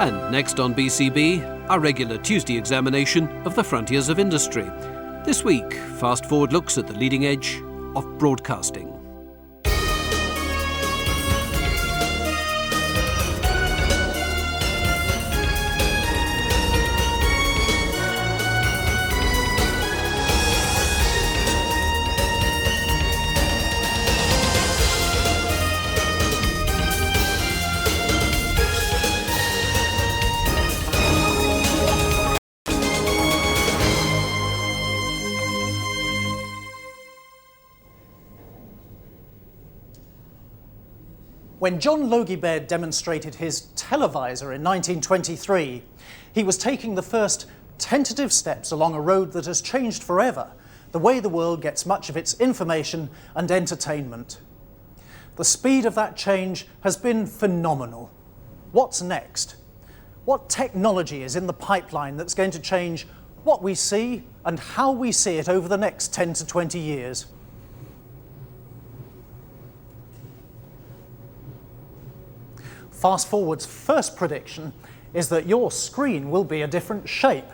And next on BCB, our regular Tuesday examination of the frontiers of industry. This week, Fast Forward looks at the leading edge of broadcasting. When John Logie Baird demonstrated his televisor in 1923, he was taking the first tentative steps along a road that has changed forever, the way the world gets much of its information and entertainment. The speed of that change has been phenomenal. What's next? What technology is in the pipeline that's going to change what we see and how we see it over the next 10 to 20 years? Fast Forward's first prediction is that your screen will be a different shape.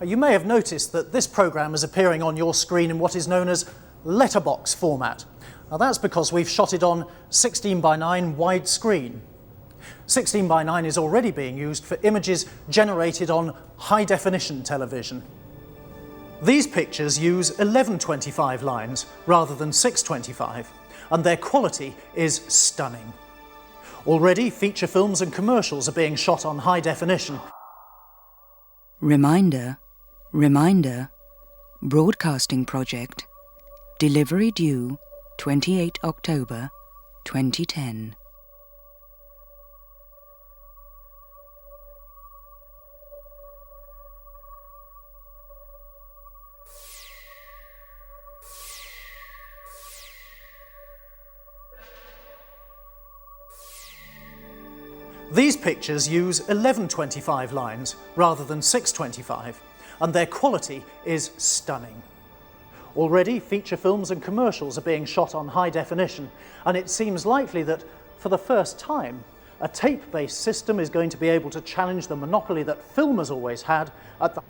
You may have noticed that this program is appearing on your screen in what is known as letterbox format. Now that's because we've shot it on 16:9 widescreen. 16:9 is already being used for images generated on high-definition television. These pictures use 1125 lines rather than 625, and their quality is stunning. Already, feature films and commercials are being shot on high definition. Reminder, broadcasting project, delivery due 28 October 2010. These pictures use 1125 lines rather than 625, and their quality is stunning. Already, feature films and commercials are being shot on high definition, and it seems likely that, for the first time, a tape-based system is going to be able to challenge the monopoly that film has always had at the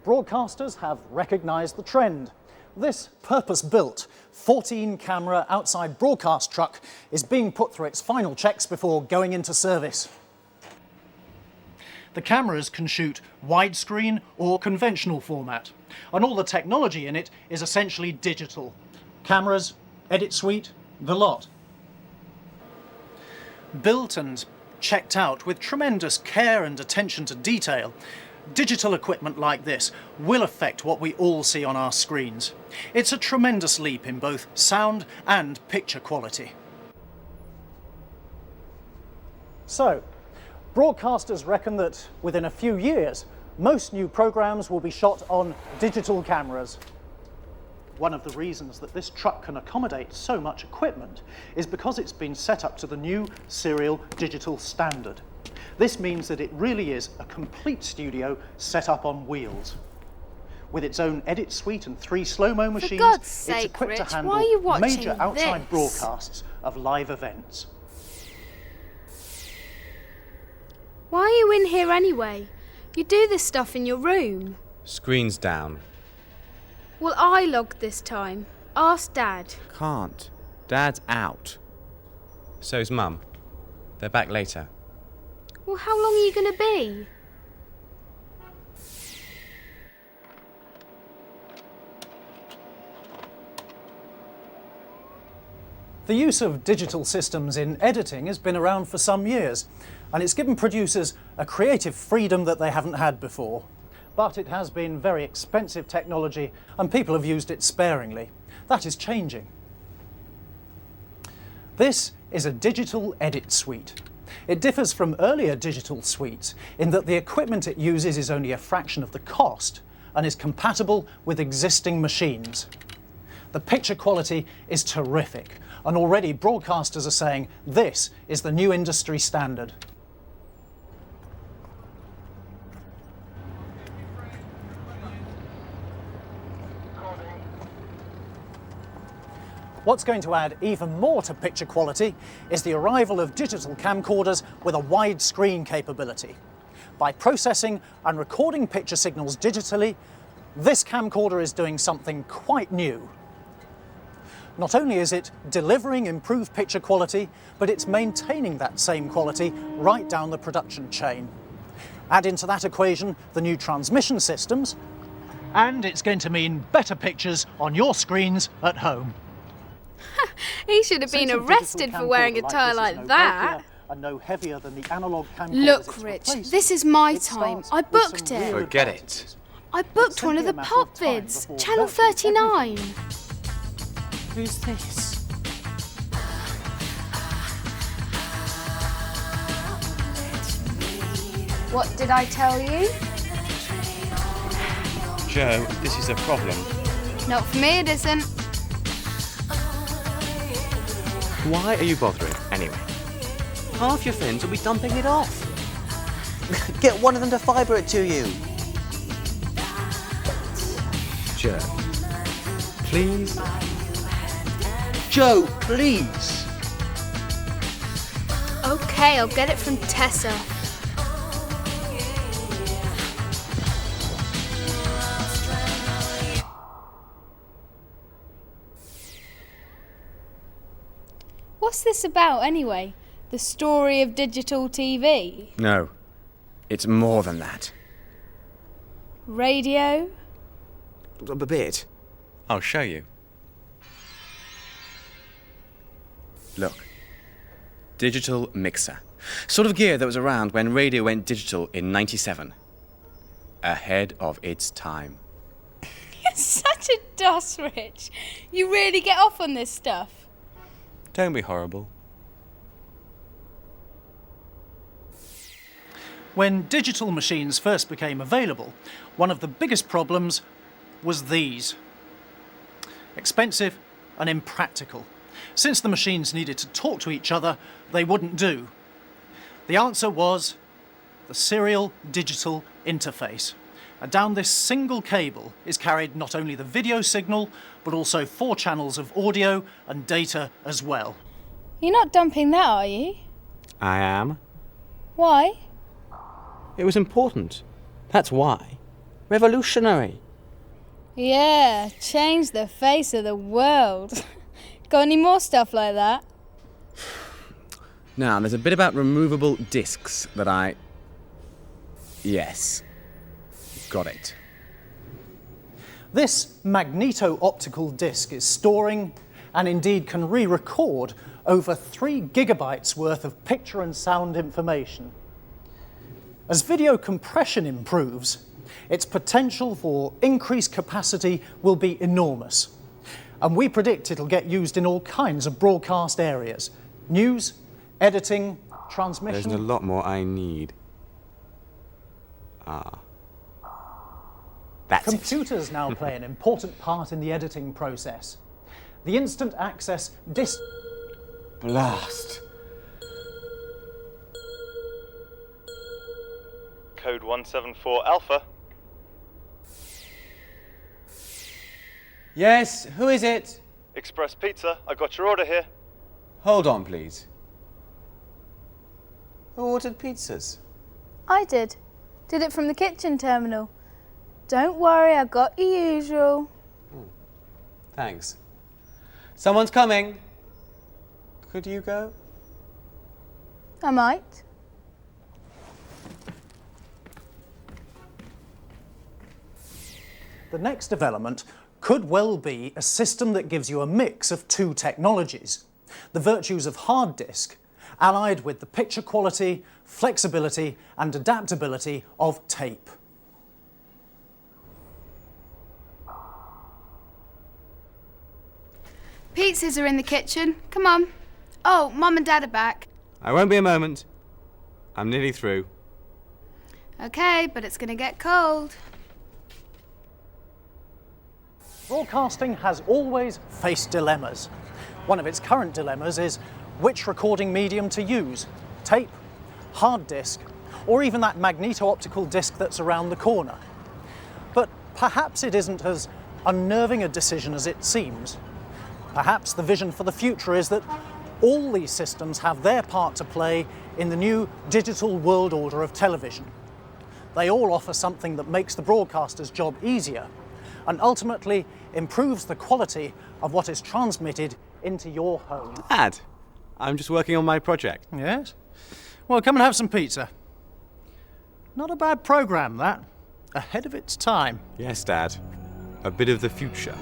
Broadcasters have recognised the trend. This purpose-built 14-camera outside broadcast truck is being put through its final checks before going into service. The cameras can shoot widescreen or conventional format, and all the technology in it is essentially digital. Cameras, edit suite, the lot. Built and checked out with tremendous care and attention to detail, digital equipment like this will affect what we all see on our screens. It's a tremendous leap in both sound and picture quality. So, broadcasters reckon that within a few years, most new programs will be shot on digital cameras. One of the reasons that this truck can accommodate so much equipment is because it's been set up to the new serial digital standard. This means that it really is a complete studio set up on wheels. With its own edit suite and 3 slow-mo machines, it's equipped to handle major outside broadcasts of live events. Why are you in here anyway? You do this stuff in your room. Screen's down. Well, I logged this time. Ask Dad. Can't. Dad's out. So's Mum. They're back later. Well, how long are you going to be? The use of digital systems in editing has been around for some years, and it's given producers a creative freedom that they haven't had before. But it has been very expensive technology, and people have used it sparingly. That is changing. This is a digital edit suite. It differs from earlier digital suites in that the equipment it uses is only a fraction of the cost and is compatible with existing machines. The picture quality is terrific, and already broadcasters are saying this is the new industry standard. What's going to add even more to picture quality is the arrival of digital camcorders with a widescreen capability. By processing and recording picture signals digitally, this camcorder is doing something quite new. Not only is it delivering improved picture quality, but it's maintaining that same quality right down the production chain. Add into that equation the new transmission systems, and it's going to mean better pictures on your screens at home. He should have been arrested for wearing a tie like that. No heavier than the analog Look, Rich, this is my time. I booked it. Forget it. I booked one of the pop vids, Channel 39. Who's this? What did I tell you? Joe, this is a problem. Not for me, it isn't. Why are you bothering, anyway? Half your friends will be dumping it off. Get one of them to fibre it to you. Joe, please? Joe, please. Okay, I'll get it from Tessa. What's this about, anyway? The story of digital TV? No, it's more than that. Radio? A bit. I'll show you. Look. Digital mixer. Sort of gear that was around when radio went digital in '97. Ahead of its time. You're such a doss, Rich. You really get off on this stuff. Don't be horrible. When digital machines first became available, one of the biggest problems was these. Expensive and impractical. Since the machines needed to talk to each other, they wouldn't do. The answer was the serial digital interface. And down this single cable is carried not only the video signal, but also 4 channels of audio and data as well. You're not dumping that, are you? I am. Why? It was important. That's why. Revolutionary. Yeah, changed the face of the world. Got any more stuff like that? Now, there's a bit about removable discs that I... Yes. Got it. This magneto-optical disc is storing, and indeed can re-record, over 3 gigabytes worth of picture and sound information. As video compression improves, its potential for increased capacity will be enormous. And we predict it'll get used in all kinds of broadcast areas. News, editing, transmission... There's a lot more I need. That's Computers now play an important part in the editing process. The instant access Blast. Code 174 Alpha. Yes, who is it? Express Pizza, I got your order here. Hold on, please. Who ordered pizzas? I did. Did it from the kitchen terminal. Don't worry, I got your usual. Thanks. Someone's coming. Could you go? I might. The next development could well be a system that gives you a mix of 2 technologies. The virtues of hard disk, allied with the picture quality, flexibility and adaptability of tape. Pizzas are in the kitchen. Come on. Oh, Mum and Dad are back. I won't be a moment. I'm nearly through. Okay, but it's gonna get cold. Broadcasting has always faced dilemmas. One of its current dilemmas is which recording medium to use: tape, hard disk, or even that magneto-optical disc that's around the corner. But perhaps it isn't as unnerving a decision as it seems. Perhaps the vision for the future is that all these systems have their part to play in the new digital world order of television. They all offer something that makes the broadcaster's job easier and ultimately improves the quality of what is transmitted into your home. Dad, I'm just working on my project. Yes? Well, come and have some pizza. Not a bad program, that. Ahead of its time. Yes, Dad. A bit of the future.